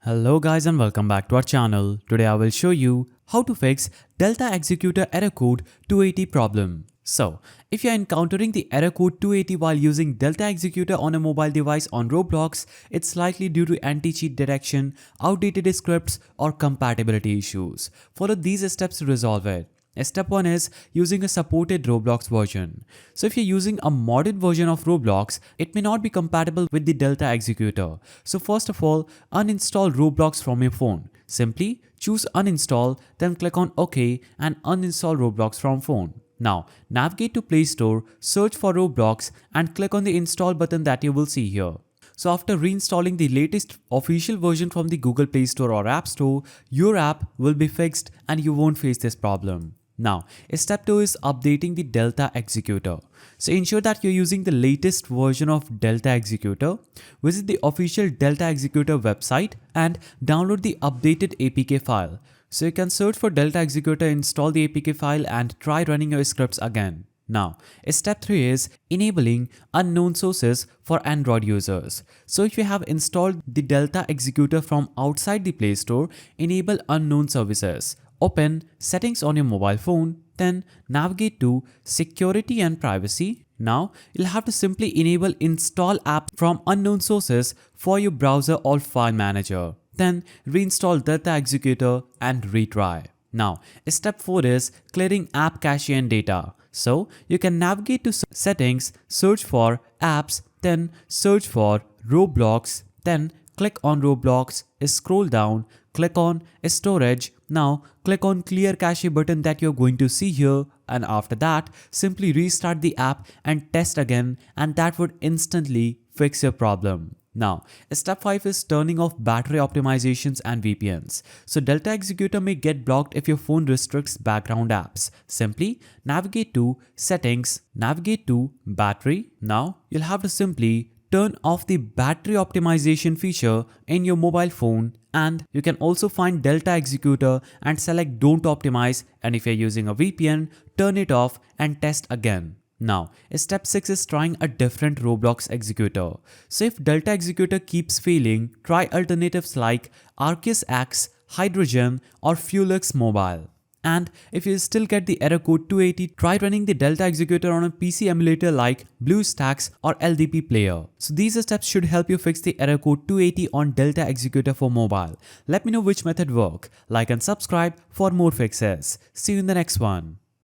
Hello guys and welcome back to our channel. Today I will show you how to fix Delta Executor error code 280 problem. So, if you are encountering the error code 280 while using Delta Executor on a mobile device on Roblox, it's likely due to anti-cheat detection, outdated scripts or compatibility issues. Follow these steps to resolve it. Step 1 is using a supported Roblox version. So if you're using a modern version of Roblox, it may not be compatible with the Delta Executor. So first of all, uninstall Roblox from your phone. Simply choose uninstall, then click on OK and uninstall Roblox from phone. Now navigate to Play Store, search for Roblox and click on the install button that you will see here. So after reinstalling the latest official version from the Google Play Store or App Store, your app will be fixed and you won't face this problem. Now, step 2 is updating the Delta Executor. So ensure that you're using the latest version of Delta Executor. Visit the official Delta Executor website and download the updated APK file. So you can search for Delta Executor, install the APK file and try running your scripts again. Now, step 3 is enabling unknown sources for Android users. So if you have installed the Delta Executor from outside the Play Store, enable unknown services. Open Settings on your mobile phone, then navigate to Security and Privacy. Now, you'll have to simply enable Install App from Unknown Sources for your browser or file manager. Then reinstall Delta Executor and retry. Now, step 4 is clearing app cache and data. So, you can navigate to Settings, search for Apps, then search for Roblox, then click on Roblox, scroll down, click on Storage. Now click on Clear Cache button that you're going to see here, and after that simply restart the app and test again, and that would instantly fix your problem. Now, step 5 is turning off battery optimizations and VPNs. So Delta Executor may get blocked if your phone restricts background apps. Simply navigate to Settings, navigate to Battery. Now you'll have to simply turn off the battery optimization feature in your mobile phone, and you can also find Delta Executor and select Don't Optimize, and if you're using a VPN, turn it off and test again. Now, step 6 is trying a different Roblox executor. So if Delta Executor keeps failing, try alternatives like Arceus X, Hydrogen or Fuelux Mobile. And if you still get the error code 280, try running the Delta Executor on a PC emulator like BlueStacks or LDP Player. So these steps should help you fix the error code 280 on Delta Executor for mobile. Let me know which method worked. Like and subscribe for more fixes. See you in the next one.